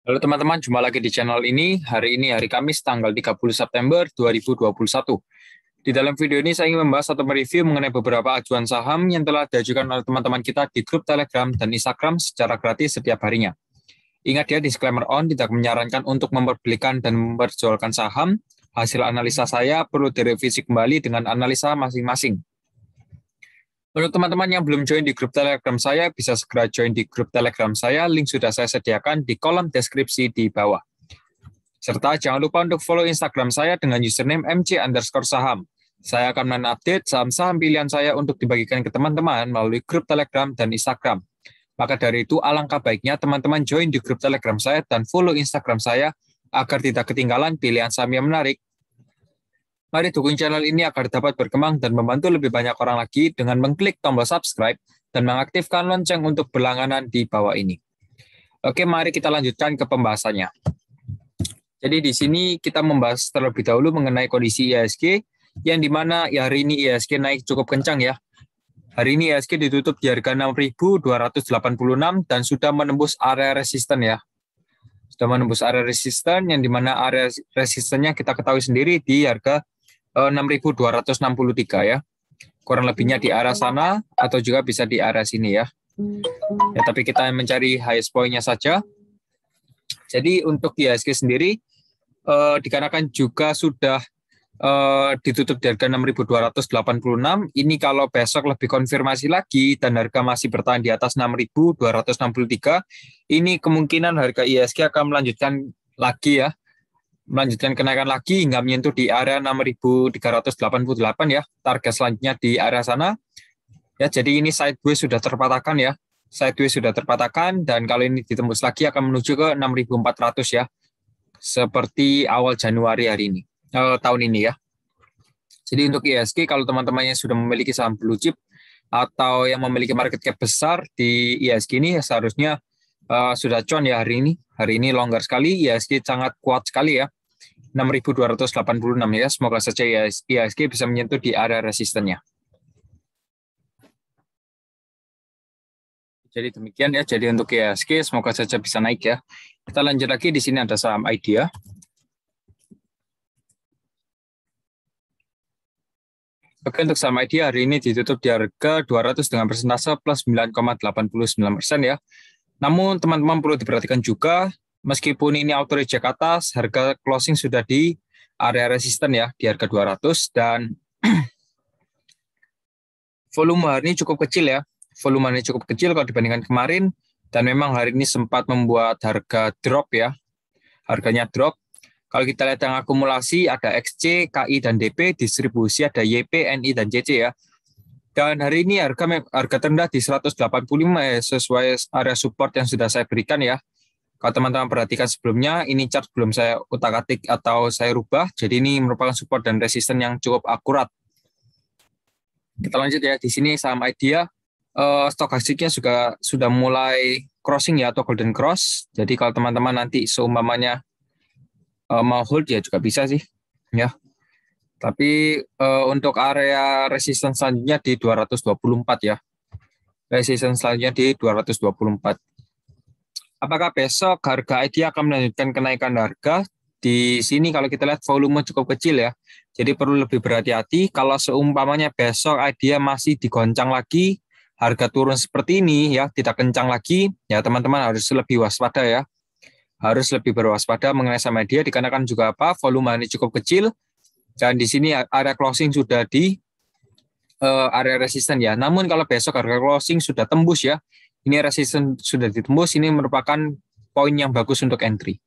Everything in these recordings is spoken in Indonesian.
Halo teman-teman, jumpa lagi di channel ini. Hari ini hari Kamis tanggal 30 September 2021. Di dalam video ini saya ingin membahas atau mereview mengenai beberapa ajuan saham yang telah diajukan oleh teman-teman kita di grup Telegram dan Instagram secara gratis setiap harinya. Ingat ya, disclaimer on, tidak menyarankan untuk memperbelikan dan memperjualkan saham. Hasil analisa saya perlu direvisi kembali dengan analisa masing-masing. Untuk teman-teman yang belum join di grup Telegram saya, bisa segera join di grup Telegram saya. Link sudah saya sediakan di kolom deskripsi di bawah. Serta jangan lupa untuk follow Instagram saya dengan username mc_saham. Saya akan men-update saham-saham pilihan saya untuk dibagikan ke teman-teman melalui grup Telegram dan Instagram. Maka dari itu, alangkah baiknya teman-teman join di grup Telegram saya dan follow Instagram saya agar tidak ketinggalan pilihan saham yang menarik. Mari dukung channel ini agar dapat berkembang dan membantu lebih banyak orang lagi dengan mengklik tombol subscribe dan mengaktifkan lonceng untuk berlangganan di bawah ini. Oke, mari kita lanjutkan ke pembahasannya. Jadi di sini kita membahas terlebih dahulu mengenai kondisi IHSG, yang dimana hari ini IHSG naik cukup kencang ya. Hari ini IHSG ditutup di harga 6.286 dan sudah menembus area resisten ya. Sudah menembus area resisten, yang dimana area resistennya kita ketahui sendiri di harga 6.263 ya. Kurang lebihnya di arah sana atau juga bisa di arah sini ya. Ya, tapi kita mencari highest point-nya saja. Jadi untuk IHSG sendiri dikarenakan juga sudah ditutup di harga 6.286. Ini kalau besok lebih konfirmasi lagi dan harga masih bertahan di atas 6.263, ini kemungkinan harga IHSG akan melanjutkan lagi ya. Melanjutkan kenaikan lagi hingga menyentuh di area 6.388 ya. Target selanjutnya di area sana. Ya, jadi ini sideways sudah terpatahkan ya. Sideways sudah terpatahkan dan kalau ini ditembus lagi akan menuju ke 6.400 ya. Seperti awal Januari hari ini. Tahun ini ya. Jadi untuk IHSG kalau teman-teman yang sudah memiliki saham blue chip atau yang memiliki market cap besar di IHSG ini seharusnya sudah con ya hari ini. Hari ini longgar sekali, IHSG sangat kuat sekali ya. 6.286 ya. Semoga saja IHSG bisa menyentuh di area resistennya. Jadi demikian ya. Jadi untuk IHSG semoga saja bisa naik ya. Kita lanjut lagi, di sini ada saham Idea. Oke, untuk saham Idea hari ini ditutup di harga 200 dengan persentase plus 9,89% ya. Namun teman-teman perlu diperhatikan juga, meskipun ini auto reject atas, harga closing sudah di area resisten ya, di harga 200 dan volume hari ini cukup kecil ya. Volume hari ini cukup kecil kalau dibandingkan kemarin dan memang hari ini sempat membuat harga drop ya. Harganya drop. Kalau kita lihat yang akumulasi ada XC, KI dan DP, distribusi ada YP, NI dan CC ya. Dan hari ini harga terendah di 185 ya, sesuai area support yang sudah saya berikan ya. Kalau teman-teman perhatikan sebelumnya, ini chart belum saya utak-atik atau saya rubah, jadi ini merupakan support dan resisten yang cukup akurat. Kita lanjut ya, di sini saham Idea, stokastiknya juga sudah mulai crossing ya, atau golden cross. Jadi kalau teman-teman nanti seumpamanya mau hold ya juga bisa sih ya. Tapi untuk area resisten selanjutnya di 224 ya. Resisten selanjutnya di 224. Apakah besok harga Idea akan melanjutkan kenaikan harga? Di sini kalau kita lihat volume cukup kecil ya. Jadi perlu lebih berhati-hati kalau seumpamanya besok Idea masih digoncang lagi, harga turun seperti ini ya, tidak kencang lagi, ya teman-teman harus lebih waspada ya. Harus lebih berwaspada mengenai saham Idea dikarenakan juga apa? Volume ini cukup kecil dan di sini area closing sudah di area resisten ya. Namun kalau besok harga closing sudah tembus ya, ini resisten sudah ditembus, ini merupakan poin yang bagus untuk entry.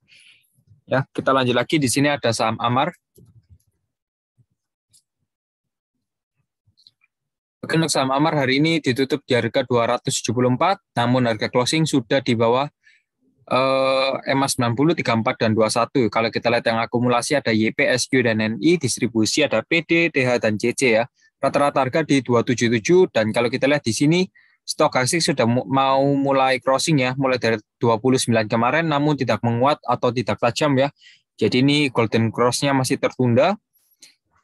Ya, kita lanjut lagi, di sini ada saham Amar. Untuk saham Amar hari ini ditutup di harga 274, namun harga closing sudah di bawah EMA 90, 34 dan 21. Kalau kita lihat yang akumulasi ada YP, SQ dan NI, distribusi ada PD, TH dan CC ya. Rata-rata harga di 277 dan kalau kita lihat di sini stokastik sudah mau mulai crossing ya, mulai dari 29 kemarin namun tidak menguat atau tidak tajam ya. Jadi ini golden cross-nya masih tertunda.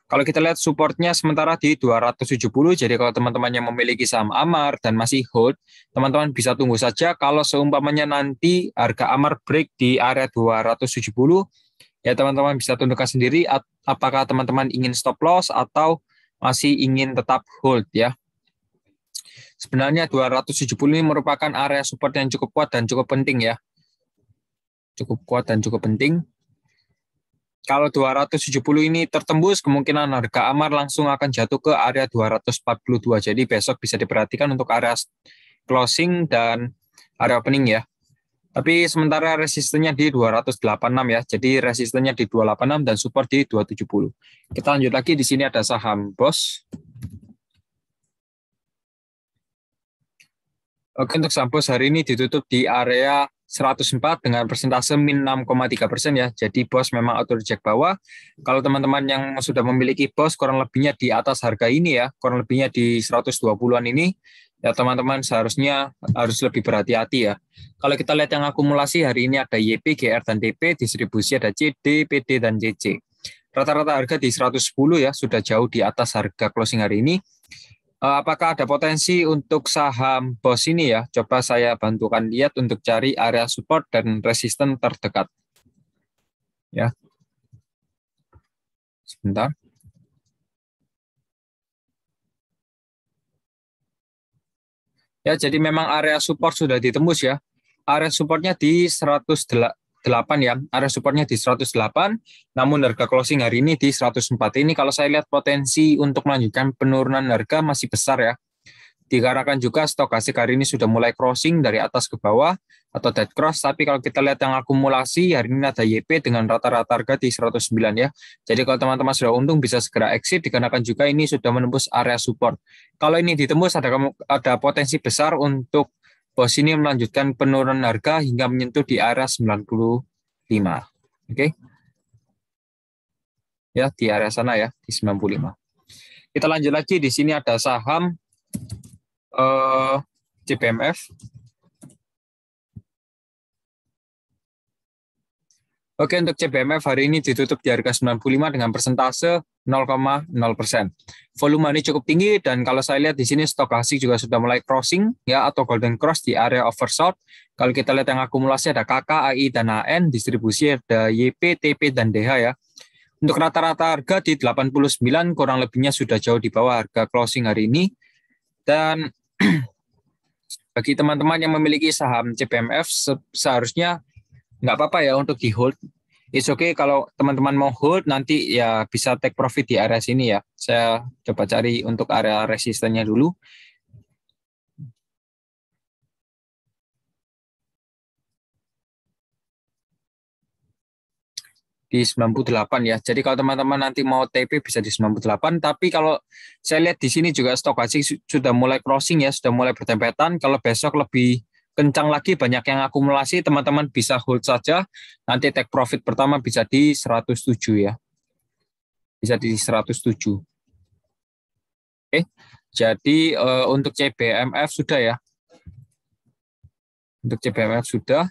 Kalau kita lihat supportnya sementara di 270, jadi kalau teman-teman yang memiliki saham Amar dan masih hold, teman-teman bisa tunggu saja. Kalau seumpamanya nanti harga Amar break di area 270, ya teman-teman bisa tentukan sendiri apakah teman-teman ingin stop loss atau masih ingin tetap hold ya. Sebenarnya 270 ini merupakan area support yang cukup kuat dan cukup penting ya. Cukup kuat dan cukup penting. Kalau 270 ini tertembus, kemungkinan harga Amar langsung akan jatuh ke area 242. Jadi besok bisa diperhatikan untuk area closing dan area opening ya. Tapi sementara resistennya di 286 ya. Jadi resistennya di 286 dan support di 270. Kita lanjut lagi, di sini ada saham BOS. Oke, untuk saham BOS hari ini ditutup di area 104 dengan persentase min 6,3% ya. Jadi BOS memang auto reject bawah. Kalau teman-teman yang sudah memiliki BOS kurang lebihnya di atas harga ini ya, kurang lebihnya di 120-an ini, ya teman-teman seharusnya harus lebih berhati-hati ya. Kalau kita lihat yang akumulasi hari ini ada YP, GR, dan TP, distribusi ada CD, PD, dan JC. Rata-rata harga di 110 ya, sudah jauh di atas harga closing hari ini. Apakah ada potensi untuk saham BOS ini ya? Coba saya bantukan lihat untuk cari area support dan resisten terdekat. Ya, sebentar. Ya, jadi memang area support sudah ditembus ya. Area supportnya di 108 ya. Area supportnya di 108, namun harga closing hari ini di 104. Ini kalau saya lihat potensi untuk melanjutkan penurunan harga masih besar ya. Dikarenakan juga stokastik hari ini sudah mulai crossing dari atas ke bawah atau dead cross, tapi kalau kita lihat yang akumulasi hari ini ada YP dengan rata-rata harga di 109 ya. Jadi kalau teman-teman sudah untung bisa segera exit dikarenakan juga ini sudah menembus area support. Kalau ini ditembus ada potensi besar untuk BOS ini melanjutkan penurunan harga hingga menyentuh di area 95. Oke. Ya, di area sana ya, di 95. Kita lanjut lagi, di sini ada saham CPMF. Oke, untuk CPMF hari ini ditutup di harga 95 dengan persentase 0,0%. Volume ini cukup tinggi dan kalau saya lihat di sini stokastik juga sudah mulai crossing ya atau golden cross di area oversold. Kalau kita lihat yang akumulasi ada KK, AI, dan AN, distribusi ada YP, TP, dan DH ya. Untuk rata-rata harga di 89 kurang lebihnya sudah jauh di bawah harga closing hari ini. Dan bagi teman-teman yang memiliki saham CPMF seharusnya nggak apa-apa ya untuk di hold. It's okay kalau teman-teman mau hold nanti ya bisa take profit di area sini ya. Saya coba cari untuk area resistennya dulu. Di 98 ya. Jadi kalau teman-teman nanti mau TP bisa di 98, tapi kalau saya lihat di sini juga stokastik sudah mulai crossing ya, sudah mulai bertempetan. Kalau besok lebih kencang lagi, banyak yang akumulasi, teman-teman bisa hold saja. Nanti take profit pertama bisa di 107 ya. Bisa di 107. Oke. Jadi untuk CBMF sudah ya. Untuk CBMF sudah.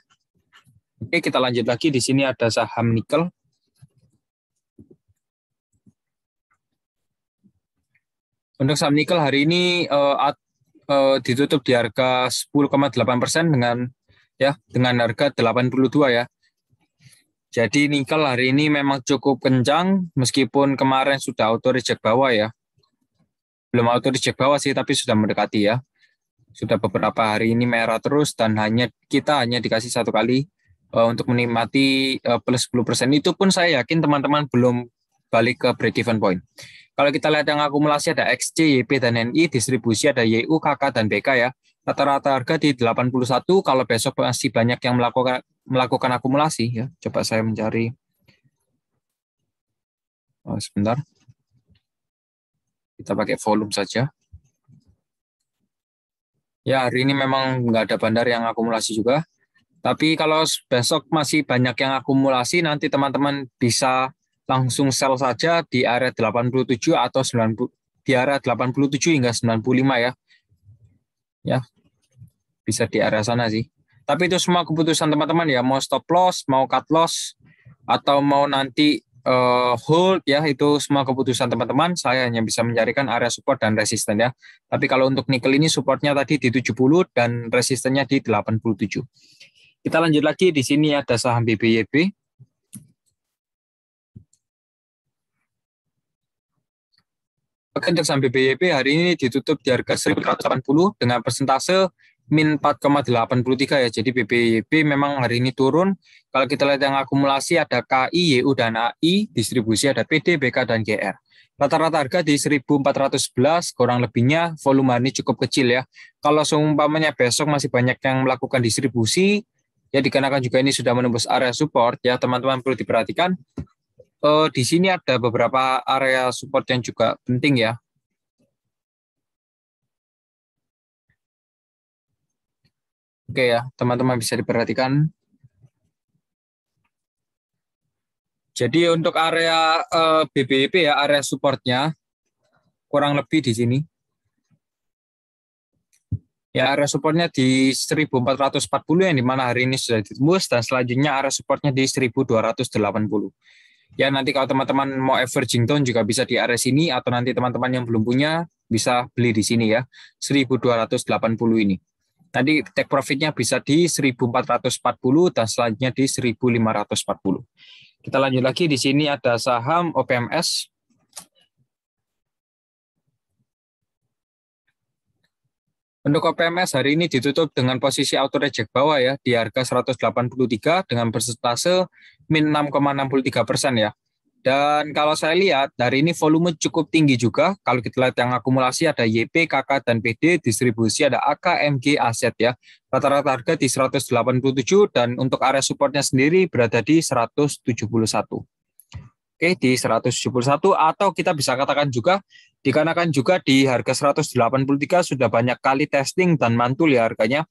Oke, kita lanjut lagi. Di sini ada saham nikel. Untuk saham nikel hari ini ditutup di harga 10,8% dengan harga 82 ya. Jadi nikel hari ini memang cukup kencang meskipun kemarin sudah auto reject bawah ya. Belum auto reject bawah sih tapi sudah mendekati ya. Sudah beberapa hari ini merah terus dan kita hanya dikasih satu kali untuk menikmati plus 10%. Itu pun saya yakin teman-teman belum balik ke break even point. Kalau kita lihat yang akumulasi ada XC, YP, dan NI, distribusi ada YU, KK, dan BK ya. Rata-rata harga di 81, kalau besok masih banyak yang melakukan akumulasi ya. Coba saya mencari. Sebentar. Kita pakai volume saja. Ya, hari ini memang nggak ada bandar yang akumulasi juga. Tapi kalau besok masih banyak yang akumulasi, nanti teman-teman bisa langsung sell saja di area 87 atau 90, di area 87 hingga 95 ya. Ya, bisa di area sana sih. Tapi itu semua keputusan teman-teman ya, mau stop loss, mau cut loss, atau mau nanti hold ya, itu semua keputusan teman-teman. Saya hanya bisa mencarikan area support dan resisten ya. Tapi kalau untuk nikel ini supportnya tadi di 70 dan resistennya di 87. Kita lanjut lagi, di sini ada saham BBYB. Oke, untuk saham BBYB hari ini ditutup di harga 1.180 dengan persentase min 4,83 ya. Jadi BBYB memang hari ini turun. Kalau kita lihat yang akumulasi ada KI, YU, dan AI, distribusi ada PD, BK, dan GR. Rata-rata harga di 1.411, kurang lebihnya volume ini cukup kecil ya. Kalau seumpamanya besok masih banyak yang melakukan distribusi, ya dikarenakan juga ini sudah menembus area support ya, teman-teman perlu diperhatikan. Di sini ada beberapa area support yang juga penting ya. Oke ya, teman-teman bisa diperhatikan. Jadi untuk area BBYP ya, area supportnya kurang lebih di sini. Ya, area supportnya di 1.440 yang dimana hari ini sudah ditembus, dan selanjutnya area supportnya di 1.280. Ya, nanti kalau teman-teman mau averaging tone juga bisa di area sini, atau nanti teman-teman yang belum punya bisa beli di sini ya, 1.280 ini. Nanti take profitnya bisa di 1.440 dan selanjutnya di 1.540. Kita lanjut lagi, di sini ada saham OPMS. Untuk OPMS hari ini ditutup dengan posisi auto reject bawah ya, di harga 183 dengan persentase min 6,63% ya. Dan kalau saya lihat hari ini volume cukup tinggi juga. Kalau kita lihat yang akumulasi ada YP, KK, dan PD, distribusi ada AK, MG, Aset ya. Rata-rata harga di 187 dan untuk area supportnya sendiri berada di 171. Oke, di 171, atau kita bisa katakan juga dikarenakan juga di harga 183 sudah banyak kali testing dan mantul ya harganya.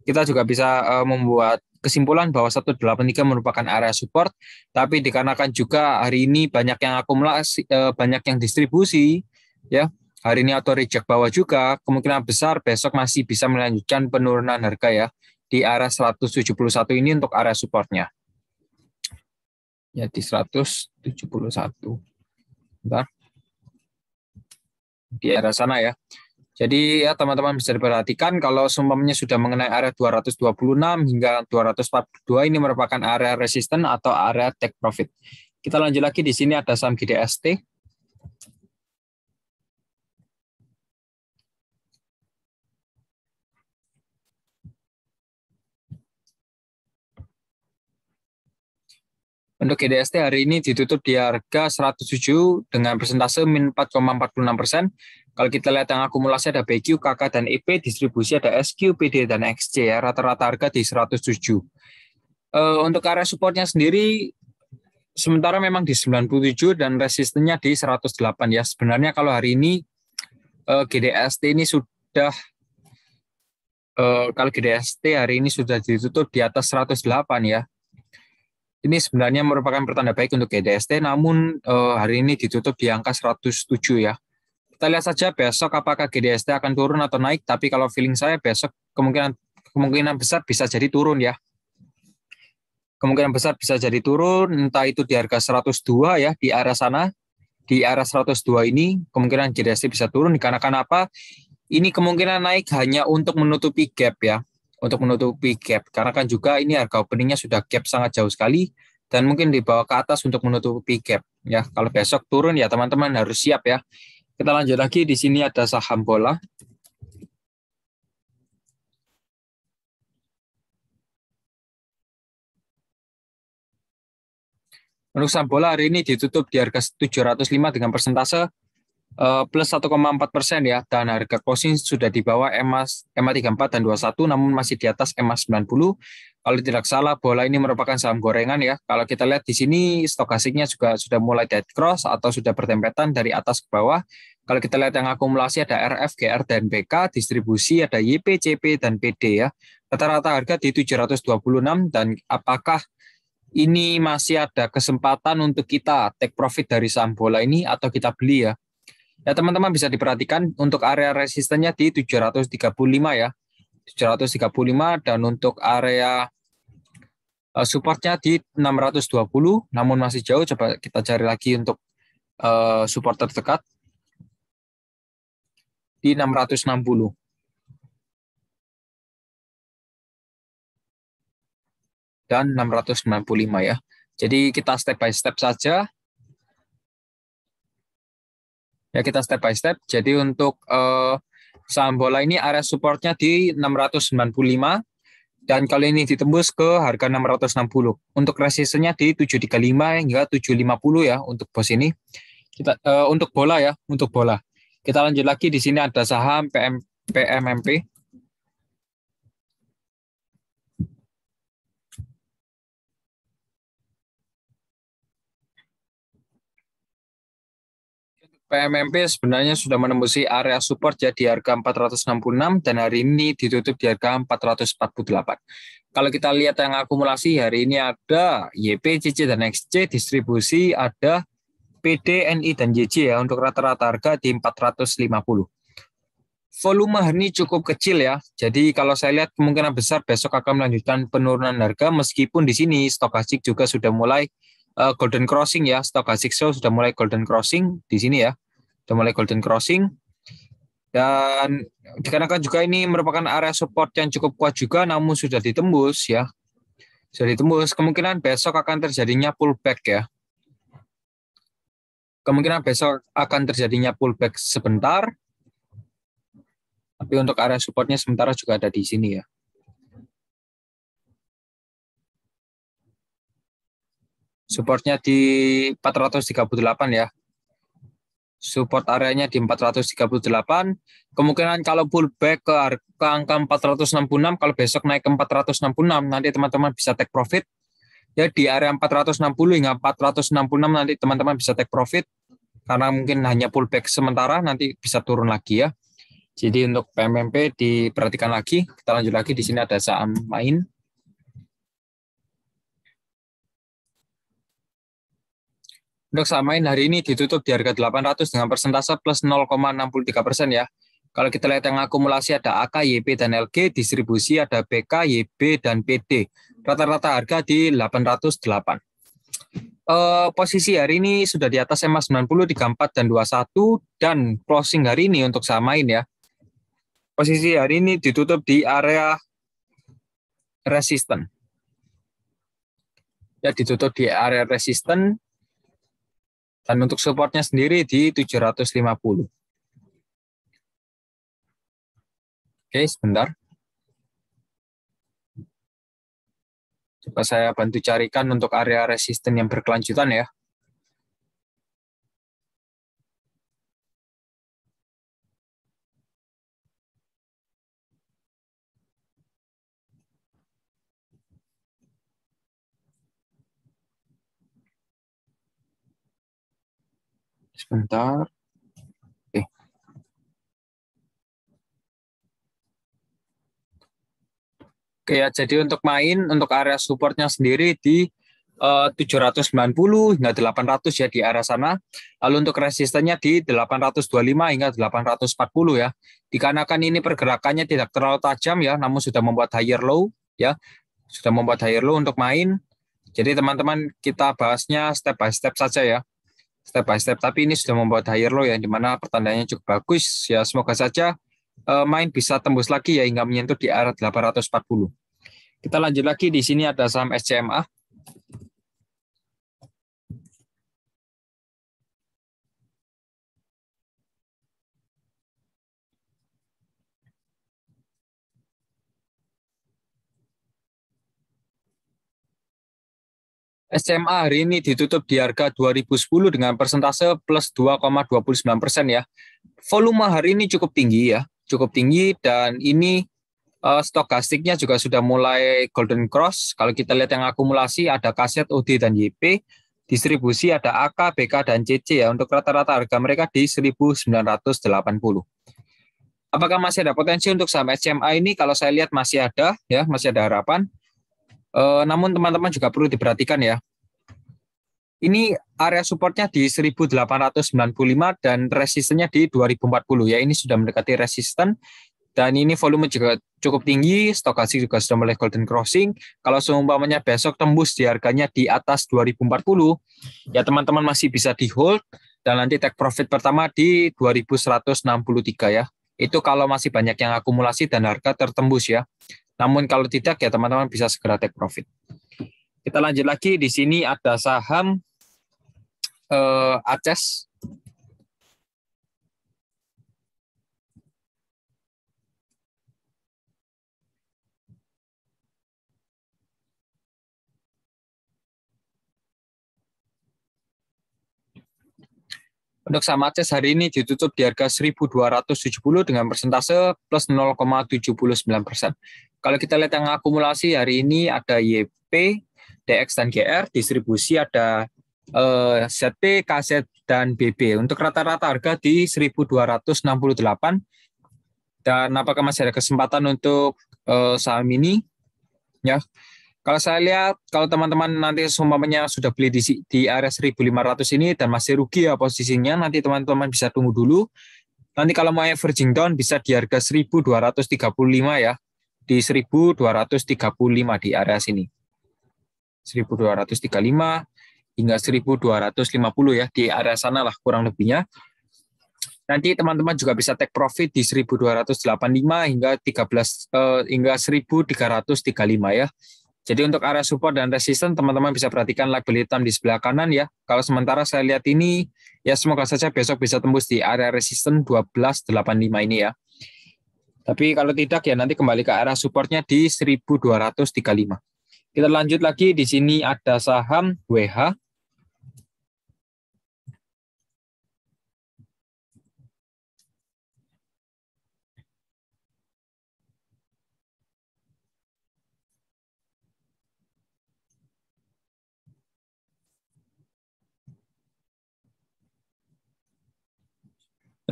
Kita juga bisa membuat kesimpulan bahwa 183 merupakan area support, tapi dikarenakan juga hari ini banyak yang akumulasi, banyak yang distribusi, ya. Hari ini auto reject bawah juga, kemungkinan besar besok masih bisa melanjutkan penurunan harga ya di area 171 ini untuk area supportnya. Ya di 171. Bentar. Di area sana ya. Jadi ya teman-teman bisa diperhatikan kalau sumpahnya sudah mengenai area 226 hingga 242 ini merupakan area resisten atau area take profit. Kita lanjut lagi, di sini ada saham GDST. Untuk GDST hari ini ditutup di harga 107 dengan persentase min 4,46%. Kalau kita lihat yang akumulasi ada BQ, KK, dan EP, distribusi ada SQ, PD, dan XC ya. Rata-rata harga di 107. Untuk area supportnya sendiri sementara memang di 97 dan resistennya di 108 ya. Sebenarnya kalau hari ini GDST ini sudah kalau GDST hari ini sudah ditutup di atas 108 ya. Ini sebenarnya merupakan pertanda baik untuk GDST, namun hari ini ditutup di angka 107 ya. Kita lihat saja besok apakah GDST akan turun atau naik, tapi kalau feeling saya besok kemungkinan besar bisa jadi turun ya. Kemungkinan besar bisa jadi turun, entah itu di harga 102 ya, di area sana. Di area 102 ini kemungkinan GDST bisa turun, dikarenakan apa? Ini kemungkinan naik hanya untuk menutupi gap ya. Untuk menutupi gap, karena kan juga ini harga openingnya sudah gap sangat jauh sekali dan mungkin dibawa ke atas untuk menutupi gap ya. Kalau besok turun ya teman-teman harus siap ya. Kita lanjut lagi, di sini ada saham bola. Untuk saham bola hari ini ditutup di harga 705 dengan persentase plus 1,4% ya, dan harga closing sudah di bawah EMA 34 dan 21, namun masih di atas EMA 90. Kalau tidak salah, bola ini merupakan saham gorengan ya. Kalau kita lihat di sini stokastiknya juga sudah mulai dead cross atau sudah bertempetan dari atas ke bawah. Kalau kita lihat yang akumulasi ada RF, GR, dan BK, distribusi ada YP, CP, dan PD ya. Rata-rata harga di 726, dan apakah ini masih ada kesempatan untuk kita take profit dari saham bola ini atau kita beli ya? Ya teman-teman bisa diperhatikan untuk area resistennya di 735 ya. 735, dan untuk area Supportnya di 620, namun masih jauh. Coba kita cari lagi untuk support terdekat di 660. Dan 695 ya. Jadi kita step by step saja. Ya, kita step by step. Jadi untuk saham bola ini area supportnya di 695. Dan kali ini ditembus ke harga 660. Untuk resistennya di 735 hingga 750 ya untuk bos ini. Kita untuk bola ya, untuk bola. Kita lanjut lagi, di sini ada saham PMMP. PMMP sebenarnya sudah menembusi area support ya di harga 466 dan hari ini ditutup di harga 448. Kalau kita lihat yang akumulasi hari ini ada YP, CC, dan XC, distribusi ada PD, NI, dan JJ ya, untuk rata-rata harga di 450. Volume hari ini cukup kecil ya, jadi kalau saya lihat kemungkinan besar besok akan melanjutkan penurunan harga, meskipun di sini stokastik juga sudah mulai golden crossing ya, stokastik sudah mulai golden crossing di sini ya, sudah mulai golden crossing. Dan dikarenakan juga ini merupakan area support yang cukup kuat juga, namun sudah ditembus ya, sudah ditembus. Kemungkinan besok akan terjadinya pullback ya, kemungkinan besok akan terjadinya pullback sebentar. Tapi untuk area supportnya sementara juga ada di sini ya. Supportnya di 438 ya. Support areanya di 438. Kemungkinan kalau pullback ke angka 466, kalau besok naik ke 466, nanti teman-teman bisa take profit. Ya di area 460 hingga 466 nanti teman-teman bisa take profit. Karena mungkin hanya pullback sementara, nanti bisa turun lagi ya. Jadi untuk PMMP diperhatikan lagi. Kita lanjut lagi, di sini ada saham Main. Untuk saham Main hari ini ditutup di harga 800 dengan persentase plus 0,63% ya. Kalau kita lihat yang akumulasi ada AK, YP, dan LG, distribusi ada BK, YB, dan PD. Rata-rata harga di 808. Posisi hari ini sudah di atas EMA 90, 34, dan 21, dan closing hari ini untuk saham Main ya. Posisi hari ini ditutup di area resisten. Ya, ditutup di area resisten. Dan untuk supportnya sendiri di 750. Oke, sebentar. Coba saya bantu carikan untuk area resisten yang berkelanjutan ya. Sebentar. Oke. Oke ya, jadi untuk Main, untuk area supportnya sendiri di 790 hingga 800 ya, di area sana. Lalu untuk resistennya di 825 hingga 840 ya. Dikarenakan ini pergerakannya tidak terlalu tajam ya, namun sudah membuat higher low ya. Sudah membuat higher low untuk Main. Jadi teman-teman kita bahasnya step by step saja ya. Step by step, tapi ini sudah membuat higher low ya, di mana pertandanya cukup bagus ya. Semoga saja Main bisa tembus lagi ya hingga menyentuh di area 840. Kita lanjut lagi, di sini ada saham SCMA. SCMA hari ini ditutup di harga 2010 dengan persentase plus 2,29% ya. Volume hari ini cukup tinggi ya, cukup tinggi, dan ini stokastiknya juga sudah mulai golden cross. Kalau kita lihat yang akumulasi ada kaset, OD, dan YP. Distribusi ada AK, BK, dan CC ya. Untuk rata-rata harga mereka di 1980. Apakah masih ada potensi untuk saham SCMA ini? Kalau saya lihat masih ada ya, masih ada harapan. Namun teman-teman juga perlu diperhatikan ya. Ini area supportnya di 1895 dan resistennya di 2040 ya. Ini sudah mendekati resisten. Dan ini volume juga cukup tinggi, stokastik juga sudah mulai golden crossing. Kalau seumpamanya besok tembus di harganya di atas 2040, ya teman-teman masih bisa di hold dan nanti take profit pertama di 2163 ya. Itu kalau masih banyak yang akumulasi dan harga tertembus ya. Namun kalau tidak ya teman-teman bisa segera take profit. Kita lanjut lagi, di sini ada saham Aces. Untuk saham Aces hari ini ditutup di harga 1.270 dengan persentase plus 0,79%. Kalau kita lihat yang akumulasi hari ini ada YP, DX, dan GR. Distribusi ada ZP, KZ, dan BB. Untuk rata-rata harga di 1.268. Dan apakah masih ada kesempatan untuk saham ini? Ya, kalau saya lihat, kalau teman-teman nanti seumpamanya sudah beli di area 1.500 ini dan masih rugi ya posisinya, nanti teman-teman bisa tunggu dulu. Nanti kalau mau averaging down bisa di harga 1.235 ya, di 1.235 di area sini. 1.235 hingga 1.250 ya, di area sana lah kurang lebihnya. Nanti teman-teman juga bisa take profit di 1.285 hingga 1.335 ya. Jadi untuk area support dan resisten teman-teman bisa perhatikan label hitam di sebelah kanan ya. Kalau sementara saya lihat ini ya semoga saja besok bisa tembus di area resisten 1285 ini ya. Tapi kalau tidak ya nanti kembali ke area supportnya di 1235. Kita lanjut lagi, di sini ada saham WH.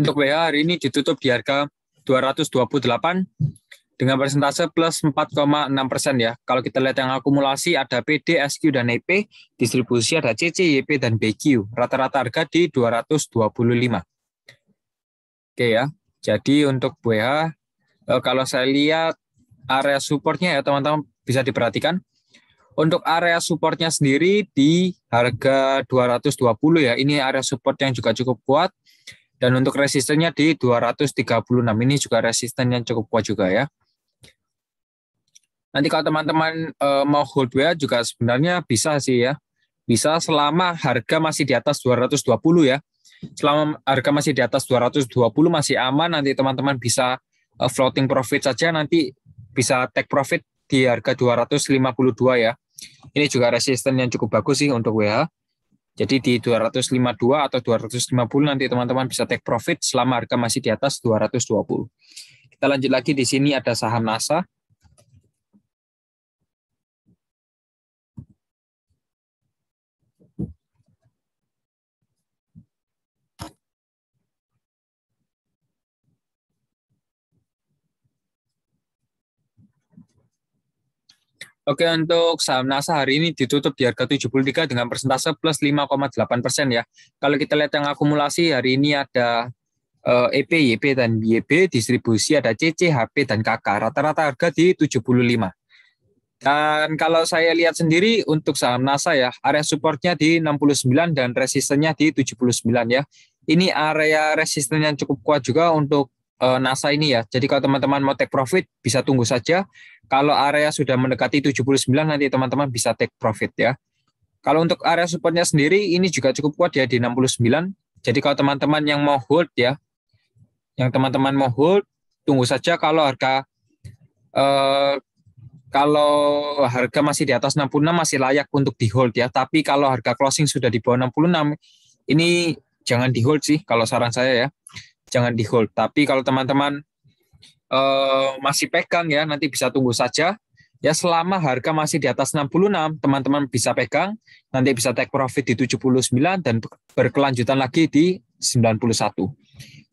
Untuk WH hari ini ditutup di harga 228 dengan persentase plus 4,6% ya. Kalau kita lihat yang akumulasi ada PD, SQ, dan EP, distribusi ada CC, YP, dan BQ. Rata-rata harga di 225. Oke ya, jadi untuk WH, kalau saya lihat area supportnya ya teman-teman bisa diperhatikan. Untuk area supportnya sendiri di harga 220 ya, ini area support yang juga cukup kuat. Dan untuk resistennya di 236, ini juga resisten yang cukup kuat juga ya. Nanti kalau teman-teman mau hold WA juga sebenarnya bisa sih ya. Bisa selama harga masih di atas 220 ya. Selama harga masih di atas 220 masih aman, nanti teman-teman bisa floating profit saja, nanti bisa take profit di harga 252 ya. Ini juga resisten yang cukup bagus sih untuk WH. Jadi di 252 atau 250 nanti teman-teman bisa take profit selama harga masih di atas 220. Kita lanjut lagi, di sini ada saham NASA. Oke, untuk saham NASA hari ini ditutup di harga 73 dengan persentase plus 5,8% ya. Kalau kita lihat yang akumulasi hari ini ada EP, YP, dan YB, distribusi ada CC, HP, dan KK. Rata-rata harga di 75. Dan kalau saya lihat sendiri untuk saham NASA ya, area supportnya di 69 dan resistennya di 79 ya. Ini area resisten yang cukup kuat juga untuk NASA ini ya. Jadi kalau teman-teman mau take profit bisa tunggu saja. Kalau area sudah mendekati 79 nanti teman-teman bisa take profit ya. Kalau untuk area supportnya sendiri ini juga cukup kuat ya di 69. Jadi kalau teman-teman yang mau hold ya, tunggu saja eh, kalau harga masih di atas 66 masih layak untuk di hold ya. Tapi kalau harga closing sudah di bawah 66, ini jangan di hold sih kalau saran saya ya. Jangan di hold. Tapi kalau teman-teman masih pegang ya, nanti bisa tunggu saja. Ya selama harga masih di atas 66, teman-teman bisa pegang, nanti bisa take profit di 79 dan berkelanjutan lagi di 91.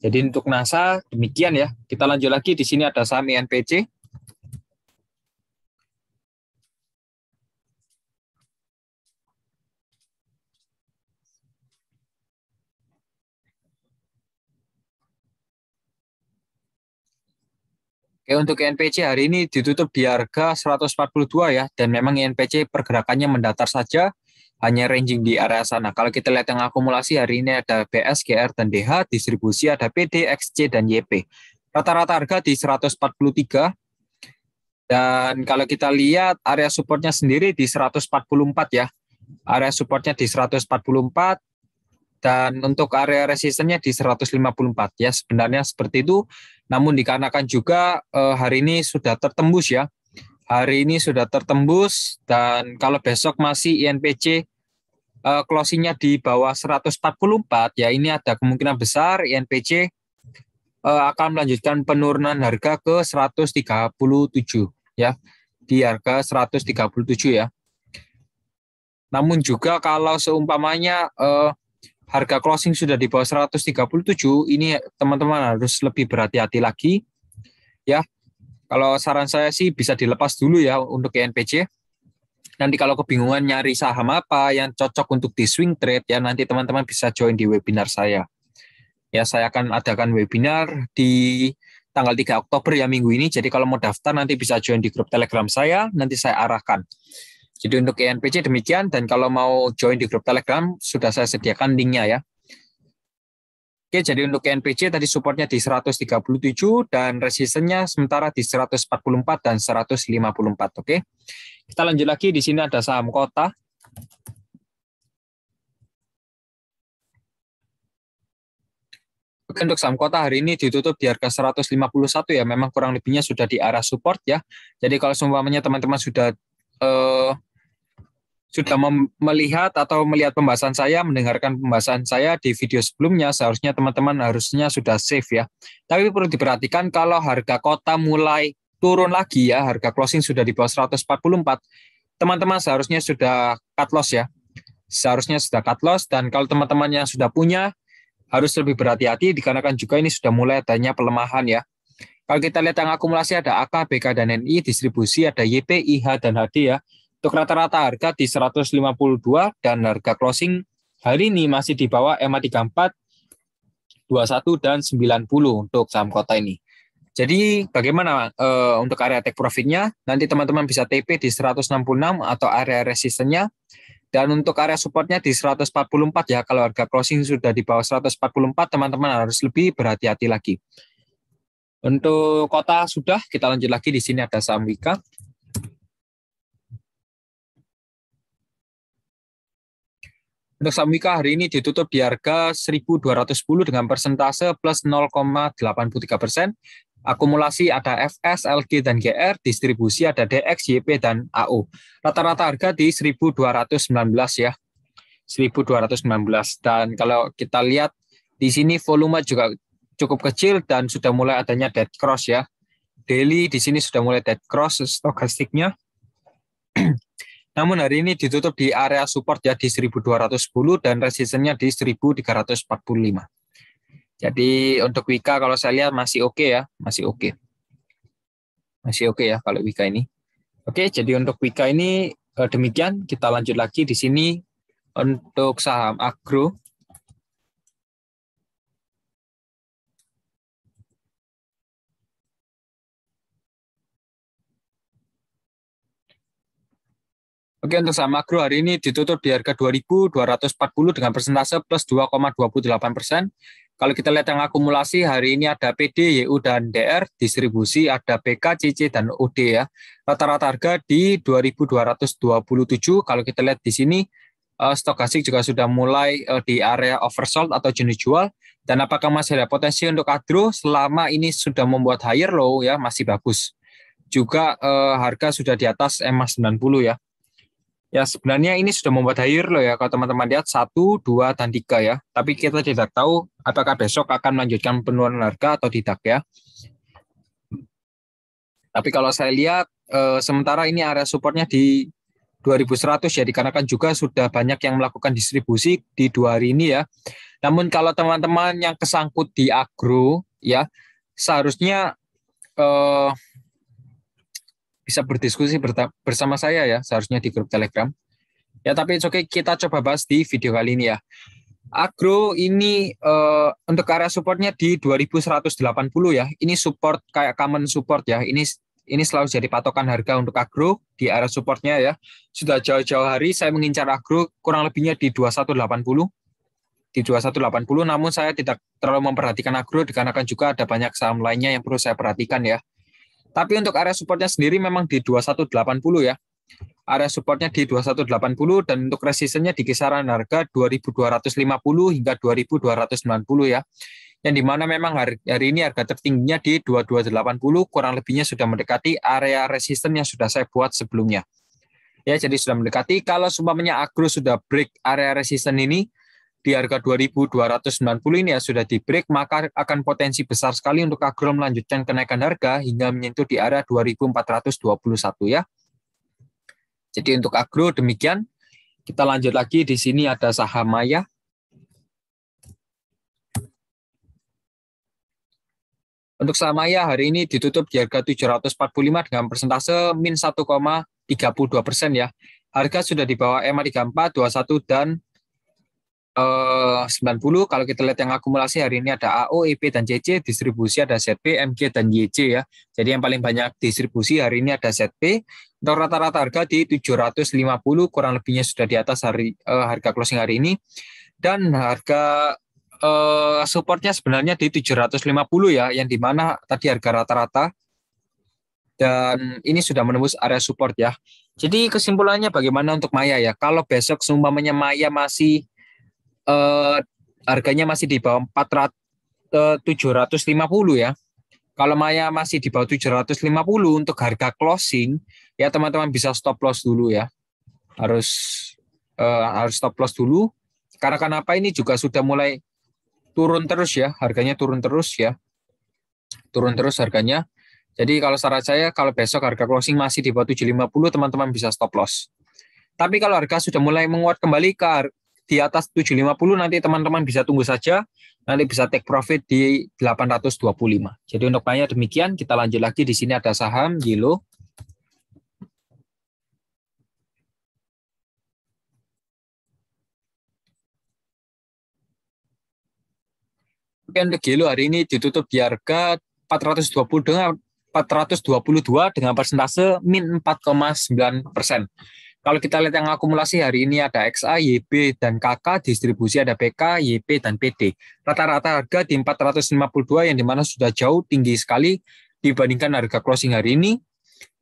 Jadi untuk NASA demikian ya. Kita lanjut lagi, di sini ada saham INPC. Oke, untuk INPC hari ini ditutup di harga 142 ya, dan memang INPC pergerakannya mendatar saja, hanya ranging di area sana. Kalau kita lihat yang akumulasi hari ini ada BS, GR, dan DH, distribusi ada PD, XC, dan YP. Rata-rata harga di 143, dan kalau kita lihat area supportnya sendiri di 144 ya, area supportnya di 144, dan untuk area resistennya di 154 ya, sebenarnya seperti itu. Namun dikarenakan juga hari ini sudah tertembus ya, hari ini sudah tertembus, dan kalau besok masih INPC closingnya di bawah 144 ya, ini ada kemungkinan besar INPC akan melanjutkan penurunan harga ke 137 ya, di harga 137 ya. Namun juga kalau seumpamanya harga closing sudah di bawah 137, ini teman-teman harus lebih berhati-hati lagi ya. Kalau saran saya sih bisa dilepas dulu ya untuk INPC. Nanti kalau kebingungan nyari saham apa yang cocok untuk di swing trade ya, nanti teman-teman bisa join di webinar saya. Ya, saya akan adakan webinar di tanggal 3 Oktober ya, minggu ini. Jadi kalau mau daftar nanti bisa join di grup Telegram saya, nanti saya arahkan. Jadi untuk INPC demikian, dan kalau mau join di grup Telegram sudah saya sediakan linknya ya. Oke, jadi untuk INPC tadi supportnya di 137 dan resistennya sementara di 144 dan 154. Oke, kita lanjut lagi. Di sini ada saham kota. Oke, untuk saham kota hari ini ditutup di harga 151 ya, memang kurang lebihnya sudah di arah support ya. Jadi kalau seumpamanya teman-teman sudah melihat atau melihat pembahasan saya, mendengarkan pembahasan saya di video sebelumnya, seharusnya teman-teman harusnya sudah safe ya. Tapi perlu diperhatikan kalau harga kota mulai turun lagi ya, harga closing sudah di bawah 144, teman-teman seharusnya sudah cut loss ya. Seharusnya sudah cut loss, dan kalau teman-teman yang sudah punya harus lebih berhati-hati dikarenakan juga ini sudah mulai adanya pelemahan ya. Kalau kita lihat yang akumulasi ada AK, BK, dan NI, distribusi ada YP, IH, dan HD ya. Untuk rata-rata harga di 152 dan harga closing hari ini masih di bawah MA34, 21, dan 90 untuk saham kota ini. Jadi bagaimana untuk area take profitnya? Nanti teman-teman bisa TP di 166 atau area resistennya. Dan untuk area supportnya di 144 ya, kalau harga closing sudah di bawah 144, teman-teman harus lebih berhati-hati lagi. Untuk kota sudah, kita lanjut lagi. Di sini ada saham Wika. Untuk saham Wika hari ini ditutup di harga 1.210 dengan persentase plus 0,83%. Akumulasi ada FS, LG, dan GR, distribusi ada DX, YP, dan AO. Rata-rata harga di 1.219 ya. 1.219. Dan kalau kita lihat di sini volume juga cukup kecil dan sudah mulai adanya dead cross ya. Daily di sini sudah mulai dead cross stokastiknya. Namun hari ini ditutup di area support ya di 1.210 dan resistennya di 1.345. Jadi untuk Wika kalau saya lihat masih oke ya, masih oke. Masih oke ya kalau Wika ini. Oke, jadi untuk Wika ini demikian. Kita lanjut lagi di sini untuk saham agro. Oke, untuk saham agro hari ini ditutup di harga 2.240 dengan persentase plus 2,28%. Kalau kita lihat yang akumulasi hari ini ada PD, YU, dan DR, distribusi ada PK, CC, dan OD ya. Rata-rata harga di 2.227. Kalau kita lihat di sini stokastik juga sudah mulai di area oversold atau jenis jual. Dan apakah masih ada potensi untuk agro? Selama ini sudah membuat higher low ya, masih bagus. Juga harga sudah di atas EMA 90 ya. Ya sebenarnya ini sudah membuat higher low ya, kalau teman-teman lihat 1, 2, dan 3 ya. Tapi kita tidak tahu apakah besok akan melanjutkan penurunan harga atau tidak ya. Tapi kalau saya lihat sementara ini area supportnya di 2.100 ya, dikarenakan juga sudah banyak yang melakukan distribusi di 2 hari ini ya. Namun kalau teman-teman yang kesangkut di agro ya, seharusnya bisa berdiskusi bersama saya ya, seharusnya di grup Telegram. Ya, tapi oke, kita coba bahas di video kali ini ya. Agro ini untuk area supportnya di 2180 ya. Ini support kayak common support ya. Ini selalu jadi patokan harga untuk agro di area supportnya ya. Sudah jauh-jauh hari saya mengincar agro kurang lebihnya di 2180. Di 2180, namun saya tidak terlalu memperhatikan agro dikarenakan juga ada banyak saham lainnya yang perlu saya perhatikan ya. Tapi untuk area supportnya sendiri memang di 2180 ya. Area supportnya di 2180 dan untuk resistennya di kisaran harga 2250 hingga 2290 ya. Yang dimana memang hari ini harga tertingginya di 2280, kurang lebihnya sudah mendekati area resisten yang sudah saya buat sebelumnya. Ya, jadi sudah mendekati. Kalau seumpamanya agro sudah break area resisten ini di harga 2290 ini ya sudah di break, maka akan potensi besar sekali untuk agro melanjutkan kenaikan harga hingga menyentuh di area 2421 ya. Jadi untuk agro demikian. Kita lanjut lagi, di sini ada saham Maya. Untuk saham Maya hari ini ditutup di harga 745 dengan persentase min 1,32% ya. Harga sudah di bawah EMA 34, 21 dan 90. Kalau kita lihat yang akumulasi hari ini ada AO, EP dan CC, distribusi ada ZP, MG dan YC ya. Jadi yang paling banyak distribusi hari ini ada ZP. Untuk rata-rata harga di 750, kurang lebihnya sudah di atas harga closing hari ini. Dan harga supportnya sebenarnya di 750 ya, yang dimana tadi harga rata-rata dan ini sudah menembus area support ya. Jadi kesimpulannya bagaimana untuk Maya ya? Kalau besok seumpamanya Maya masih harganya masih di bawah 750 ya. Kalau Maya masih di bawah 750 untuk harga closing, ya teman-teman bisa stop loss dulu ya. Harus stop loss dulu. Karena kenapa, ini juga sudah mulai turun terus ya, harganya turun terus ya. Turun terus harganya. Jadi kalau saran saya, kalau besok harga closing masih di bawah 750, teman-teman bisa stop loss. Tapi kalau harga sudah mulai menguat kembali di atas 750, nanti teman-teman bisa tunggu saja, nanti bisa take profit di 825. Jadi untuk Maya demikian. Kita lanjut lagi, di sini ada saham Gilo. Oke, untuk Gilo hari ini ditutup di harga 422 dengan persentase min 4,9%. Kalau kita lihat yang akumulasi hari ini ada XA, YB, dan KK, distribusi ada PK, YP, dan PD. Rata-rata harga di 452 yang dimana sudah jauh tinggi sekali dibandingkan harga closing hari ini.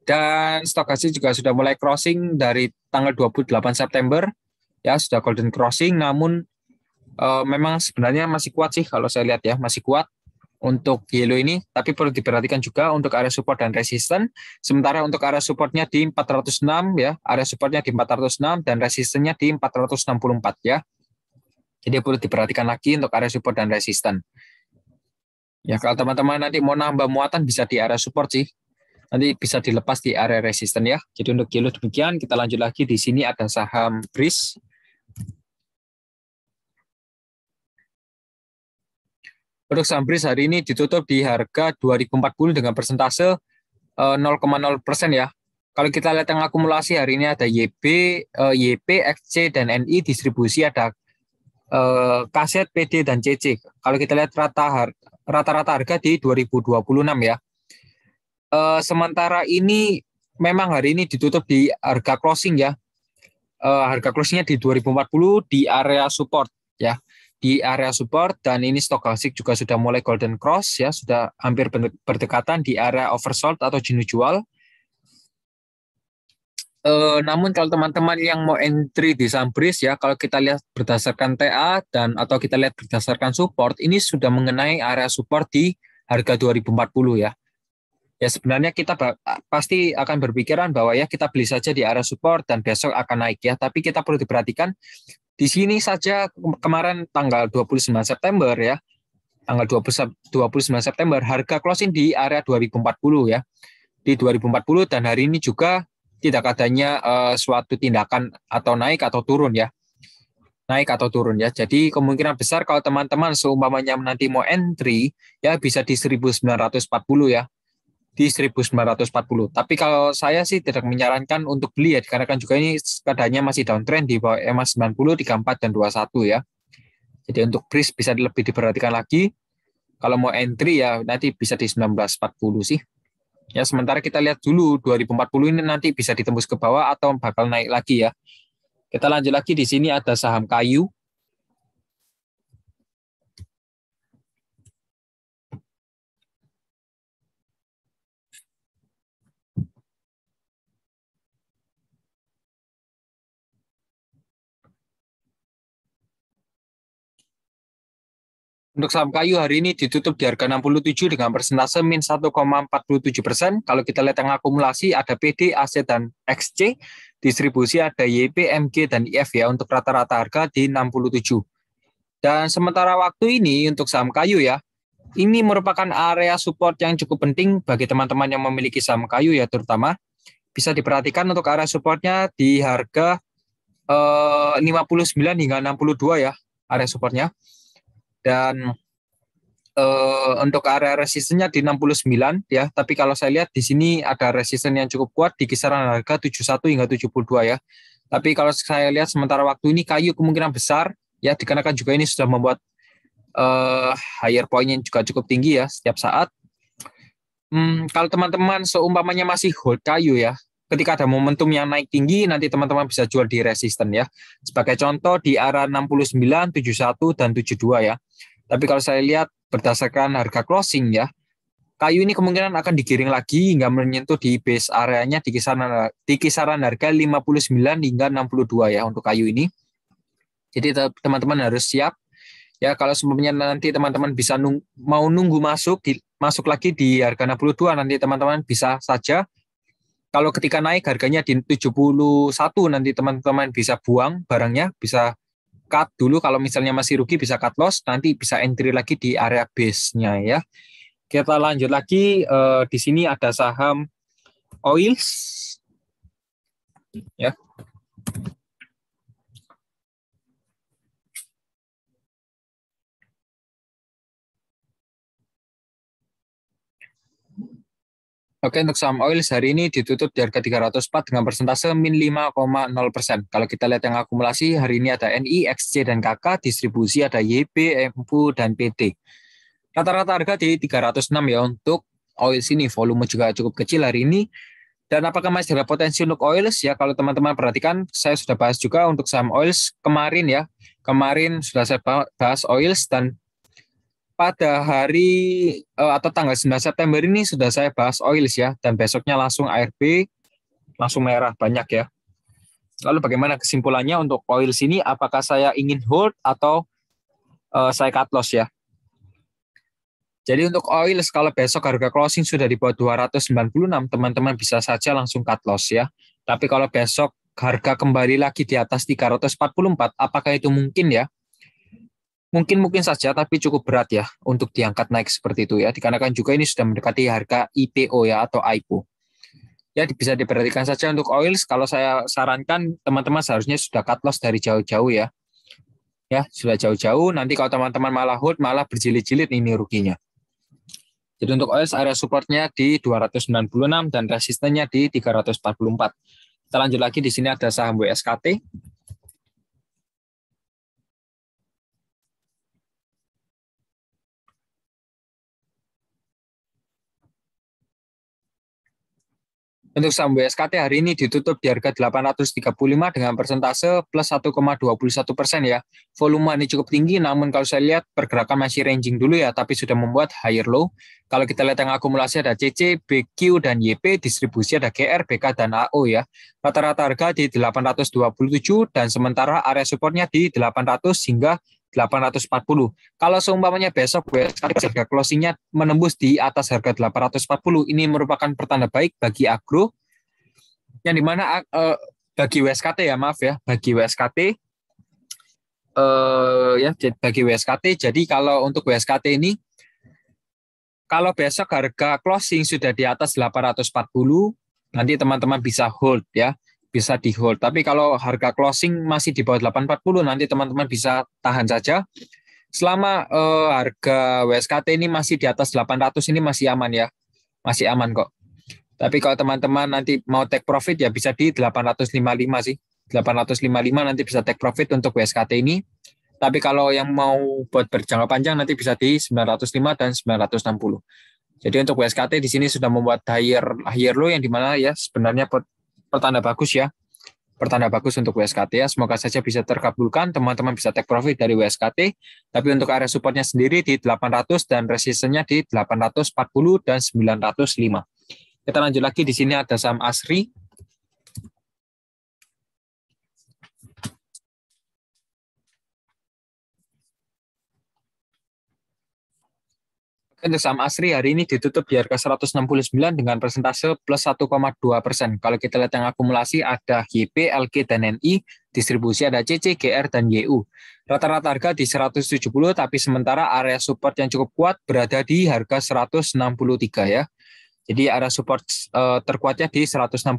Dan stokastik juga sudah mulai crossing dari tanggal 28 September. Ya, sudah golden crossing, namun memang sebenarnya masih kuat sih kalau saya lihat ya, masih kuat untuk Yellow ini, tapi perlu diperhatikan juga untuk area support dan resisten. Sementara untuk area supportnya di 406 ya, area supportnya di 406 dan resistennya di 464 ya. Jadi perlu diperhatikan lagi untuk area support dan resisten. Ya, kalau teman-teman nanti mau nambah muatan bisa di area support sih. Nanti bisa dilepas di area resisten ya. Jadi untuk Yellow demikian. Kita lanjut lagi, di sini ada saham Breeze. Untuk saham Breeze hari ini ditutup di harga 2040 dengan persentase 0,0% ya. Kalau kita lihat yang akumulasi hari ini ada YP, XC, dan NI, distribusi ada KZ, PD, dan CC. Kalau kita lihat rata-rata harga di 2026 ya. Sementara ini memang hari ini ditutup di harga closing ya. Harga closingnya di 2040 di area support ya. Di area support, dan ini stokastik juga sudah mulai golden cross ya, sudah hampir berdekatan di area oversold atau jenuh jual. Namun kalau teman-teman yang mau entry di saham Breeze ya, kalau kita lihat berdasarkan TA atau kita lihat berdasarkan support, ini sudah mengenai area support di harga 2040 ya. Ya sebenarnya kita pasti akan berpikiran bahwa ya kita beli saja di area support dan besok akan naik ya, tapi kita perlu diperhatikan di sini saja kemarin tanggal 29 September ya, tanggal 29 September harga closing di area 2040 ya, di 2040, dan hari ini juga tidak adanya suatu tindakan atau naik atau turun ya, naik atau turun ya. Jadi kemungkinan besar kalau teman-teman seumpamanya nanti mau entry ya bisa di 1940 ya, di 1940. Tapi kalau saya sih tidak menyarankan untuk beli ya, karena kan juga ini keadaannya masih downtrend di bawah EMA 90, 34, dan 21 ya. Jadi untuk bridge bisa lebih diperhatikan lagi. Kalau mau entry ya nanti bisa di 1940 sih. Ya sementara kita lihat dulu 2040 ini nanti bisa ditembus ke bawah atau bakal naik lagi ya. Kita lanjut lagi, di sini ada saham kayu. Untuk saham kayu hari ini ditutup di harga 67 dengan persentase min 1,47%. Kalau kita lihat yang akumulasi ada PD, AC, dan XC. Distribusi ada YP, MG, dan IF ya. Untuk rata-rata harga di 67. Dan sementara waktu ini untuk saham kayu ya, ini merupakan area support yang cukup penting bagi teman-teman yang memiliki saham kayu ya, terutama. Bisa diperhatikan untuk area supportnya di harga 59 hingga 62 ya, area supportnya. Dan untuk area resistennya di 69 ya, tapi kalau saya lihat di sini ada resisten yang cukup kuat di kisaran harga 71 hingga 72 ya. Tapi kalau saya lihat sementara waktu ini kayu kemungkinan besar ya, dikarenakan juga ini sudah membuat higher point-nya juga cukup tinggi ya setiap saat. Kalau teman-teman seumpamanya masih hold kayu ya, ketika ada momentum yang naik tinggi, nanti teman-teman bisa jual di resisten ya. Sebagai contoh di area 69, 71, dan 72 ya. Tapi kalau saya lihat berdasarkan harga closing ya, kayu ini kemungkinan akan digiring lagi hingga menyentuh di base areanya di kisaran harga 59 hingga 62 ya untuk kayu ini. Jadi teman-teman harus siap ya, kalau sebelumnya nanti teman-teman bisa mau nunggu masuk lagi di harga 62, nanti teman-teman bisa saja. Kalau ketika naik harganya di 71, nanti teman-teman bisa buang barangnya, bisa cut dulu. Kalau misalnya masih rugi bisa cut loss, nanti bisa entry lagi di area base-nya ya. Kita lanjut lagi, di sini ada saham oils ya. Oke, untuk saham oil hari ini ditutup di harga 304 dengan persentase min 5,0%. Kalau kita lihat yang akumulasi, hari ini ada NI, XC, dan KK, distribusi ada YB, MPU, dan PT. Rata-rata harga di 306 ya untuk oil sini, volume juga cukup kecil hari ini. Dan apakah masih ada potensi untuk oil? Ya, kalau teman-teman perhatikan, saya sudah bahas juga untuk saham oil kemarin ya. Kemarin sudah saya bahas oil, dan pada hari atau tanggal 9 September ini sudah saya bahas oils ya, dan besoknya langsung ARB langsung merah banyak ya. Lalu bagaimana kesimpulannya untuk oils ini? Apakah saya ingin hold atau saya cut loss ya? Jadi untuk oils kalau besok harga closing sudah di bawah 296, teman-teman bisa saja langsung cut loss ya. Tapi kalau besok harga kembali lagi di atas 344, apakah itu mungkin ya? Mungkin saja, tapi cukup berat ya untuk diangkat naik seperti itu ya. Dikarenakan juga ini sudah mendekati harga IPO ya atau IPO. Ya bisa diperhatikan saja untuk oils. Kalau saya sarankan teman-teman seharusnya sudah cut loss dari jauh-jauh ya. Ya sudah jauh-jauh. Nanti kalau teman-teman malah hold malah berjilid-jilid ini ruginya. Jadi untuk oils area supportnya di 296 dan resistennya di 344. Kita lanjut lagi, di sini ada saham WSKT. Untuk saham WSKT hari ini ditutup di harga 835 dengan persentase plus 1,21% ya. Volume ini cukup tinggi, namun kalau saya lihat pergerakan masih ranging dulu ya, tapi sudah membuat higher low. Kalau kita lihat yang akumulasi ada CC, BQ, dan YP, distribusi ada GR, BK, dan AO ya. Rata-rata harga di 827 dan sementara area supportnya di 800 hingga 840. Kalau seumpamanya besok harga closingnya menembus di atas harga 840, ini merupakan pertanda baik bagi agro, yang dimana bagi WSKT ya, maaf ya, bagi WSKT bagi WSKT. Jadi kalau untuk WSKT ini, kalau besok harga closing sudah di atas 840, nanti teman-teman bisa hold ya, bisa di hold. Tapi kalau harga closing masih di bawah 840, nanti teman-teman bisa tahan saja. Selama harga WSKT ini masih di atas 800, ini masih aman ya. Masih aman kok. Tapi kalau teman-teman nanti mau take profit ya bisa di 855 sih. 855 nanti bisa take profit untuk WSKT ini. Tapi kalau yang mau buat berjangka panjang nanti bisa di 905 dan 960. Jadi untuk WSKT di sini sudah membuat higher low yang dimana ya sebenarnya pertanda bagus ya. Pertanda bagus untuk WSKT ya. Semoga saja bisa terkabulkan, teman-teman bisa take profit dari WSKT. Tapi untuk area supportnya sendiri di 800 dan resistennya di 840 dan 905. Kita lanjut lagi, di sini ada saham Asri. Untuk saham Asri hari ini ditutup di harga 169 dengan persentase plus 1,2%. Kalau kita lihat yang akumulasi ada YP, LG, dan NI, distribusi ada CC, GR, dan YU. Rata-rata harga di 170, tapi sementara area support yang cukup kuat berada di harga 163 ya. Jadi area support terkuatnya di 163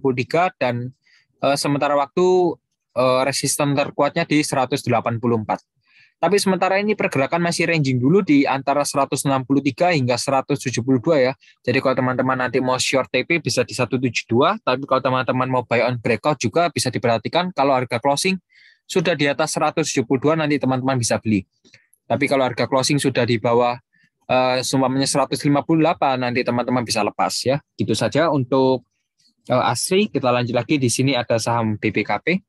dan sementara waktu resisten terkuatnya di 184. Tapi sementara ini pergerakan masih ranging dulu di antara 163 hingga 172 ya. Jadi kalau teman-teman nanti mau short TP bisa di 172, tapi kalau teman-teman mau buy on breakout juga bisa diperhatikan kalau harga closing sudah di atas 172 nanti teman-teman bisa beli. Tapi kalau harga closing sudah di bawah sumpahnya 158 nanti teman-teman bisa lepas ya. Gitu saja untuk Asri. Kita lanjut lagi, di sini ada saham BPKP.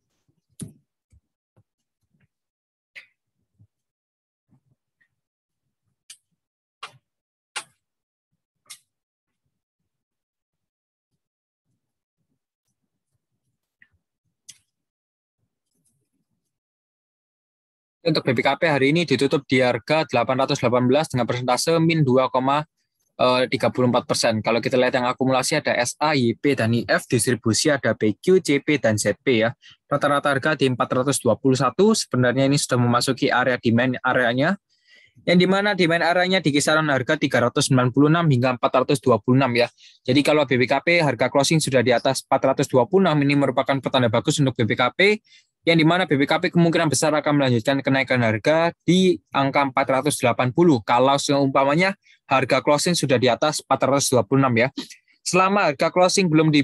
Untuk BPKP hari ini ditutup di harga 818 dengan persentase min 2,34%. Kalau kita lihat yang akumulasi ada SA, YP, dan IF, distribusi ada BQ, CP, dan ZP ya. Rata-rata harga di 421, sebenarnya ini sudah memasuki area demand areanya, yang dimana demand areanya di kisaran harga 396 hingga 426 ya. Jadi kalau BBKP harga closing sudah di atas 426, ini merupakan pertanda bagus untuk BBKP, yang dimana BBKP kemungkinan besar akan melanjutkan kenaikan harga di angka 480 kalau seumpamanya harga closing sudah di atas 426 ya. Selama harga closing belum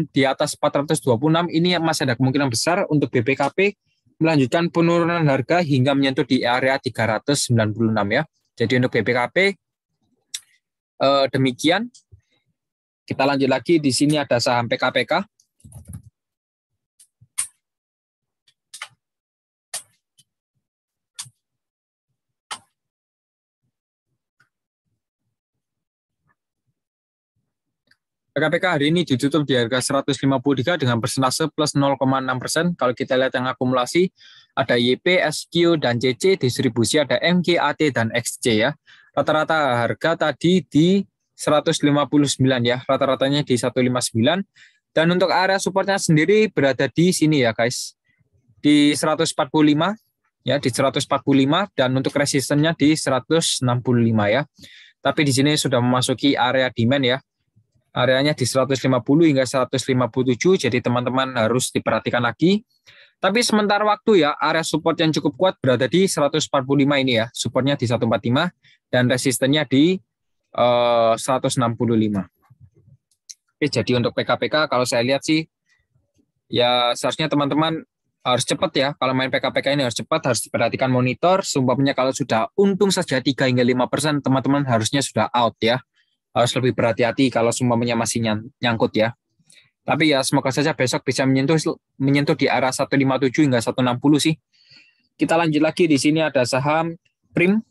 di atas 426, ini masih ada kemungkinan besar untuk BBKP melanjutkan penurunan harga hingga menyentuh di area 396 ya. Jadi untuk BPKP demikian. Kita lanjut lagi, di sini ada saham PKPK. PKPK hari ini ditutup di harga 153 dengan persentase plus 0,6%. Kalau kita lihat yang akumulasi, ada YP, SQ, dan CC, distribusi ada MG, AT, dan XC ya. Rata-rata harga tadi di 159 ya, rata-ratanya di 159. Dan untuk area supportnya sendiri berada di sini ya guys, di 145 ya, di 145, dan untuk resistennya di 165 ya. Tapi di sini sudah memasuki area demand ya. Areanya di 150 hingga 157, jadi teman-teman harus diperhatikan lagi. Tapi sementara waktu ya, area support yang cukup kuat berada di 145 ini ya. Supportnya di 145 dan resistennya di 165. Oke, jadi untuk PKPK kalau saya lihat sih, ya seharusnya teman-teman harus cepat ya. Kalau main PKPK ini harus cepat, harus diperhatikan monitor. Sumpahnya kalau sudah untung saja 3 hingga 5%, teman-teman harusnya sudah out ya. Harus lebih berhati-hati kalau sumpahnya masih nyangkut ya. Tapi ya semoga saja besok bisa menyentuh di arah 157 hingga 160 sih. Kita lanjut lagi, di sini ada saham Prim.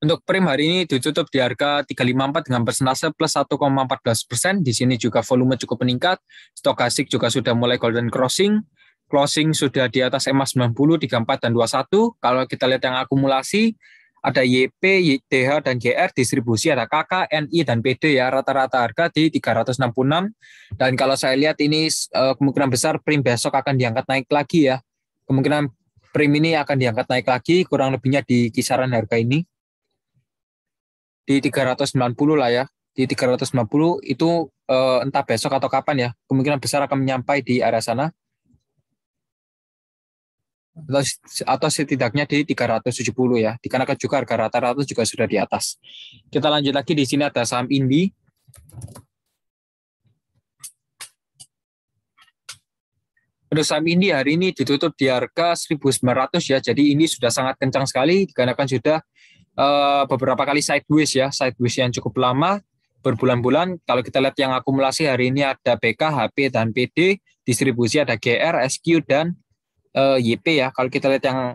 Untuk Prim hari ini ditutup di harga 354 dengan persentase plus 1,14%. Di sini juga volume cukup meningkat. Stokastik juga sudah mulai golden crossing. Closing sudah di atas EMA 90, 34, dan 21. Kalau kita lihat yang akumulasi, ada YP, YTH, dan GR, distribusi ada KK, NI, dan PD ya. Rata-rata harga di 366. Dan kalau saya lihat ini kemungkinan besar Prim besok akan diangkat naik lagi ya. Kemungkinan Prim ini akan diangkat naik lagi, kurang lebihnya di kisaran harga ini. Di 390 lah ya. Di 390 itu entah besok atau kapan ya. Kemungkinan besar akan menyampai di area sana. atau setidaknya di 370 ya. Dikarenakan juga harga rata-rata juga sudah di atas. Kita lanjut lagi, di sini ada saham Indi. Untuk saham Indi hari ini ditutup di harga 1.900 ya. Jadi ini sudah sangat kencang sekali dikarenakan sudah beberapa kali sideways ya, sideways yang cukup lama berbulan-bulan. Kalau kita lihat yang akumulasi hari ini ada BK, HP dan PD, distribusi ada GR, SQ dan YP ya. Kalau kita lihat yang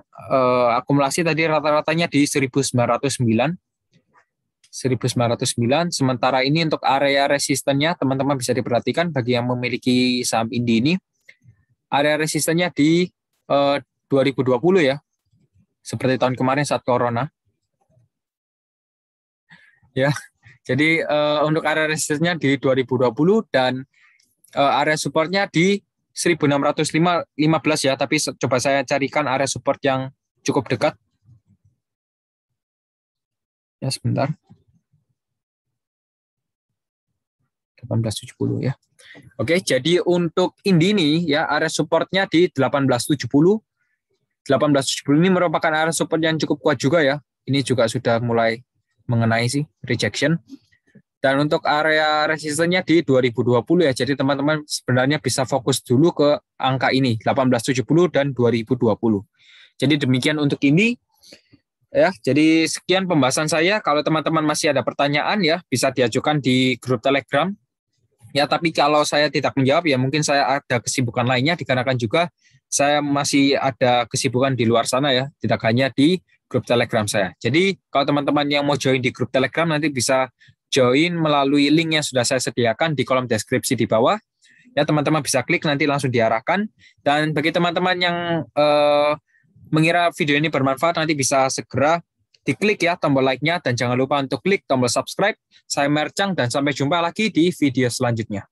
akumulasi tadi rata-ratanya di 1909. Sementara ini untuk area resistennya teman-teman bisa diperhatikan bagi yang memiliki saham Indi ini. Area resistennya di 2020 ya. Seperti tahun kemarin saat corona. Ya. Jadi untuk area resistennya di 2020 dan area supportnya di 1615 ya, tapi coba saya carikan area support yang cukup dekat. Ya, sebentar. 1870 ya. Oke, jadi untuk Indi ini ya area supportnya di 1870. 1870 ini merupakan area support yang cukup kuat juga ya. Ini juga sudah mulai mengenai sih rejection. Dan untuk area resistennya di 2020 ya. Jadi teman-teman sebenarnya bisa fokus dulu ke angka ini 1870 dan 2020. Jadi demikian untuk ini. Ya, jadi sekian pembahasan saya. Kalau teman-teman masih ada pertanyaan ya bisa diajukan di grup Telegram. Ya, tapi kalau saya tidak menjawab ya mungkin saya ada kesibukan lainnya dikarenakan juga saya masih ada kesibukan di luar sana ya, tidak hanya di grup Telegram saya. Jadi kalau teman-teman yang mau join di grup Telegram nanti bisa join melalui link yang sudah saya sediakan di kolom deskripsi di bawah. Ya, teman-teman bisa klik nanti langsung diarahkan. Dan bagi teman-teman yang mengira video ini bermanfaat nanti bisa segera diklik ya tombol like-nya dan jangan lupa untuk klik tombol subscribe. Saya Mercang dan sampai jumpa lagi di video selanjutnya.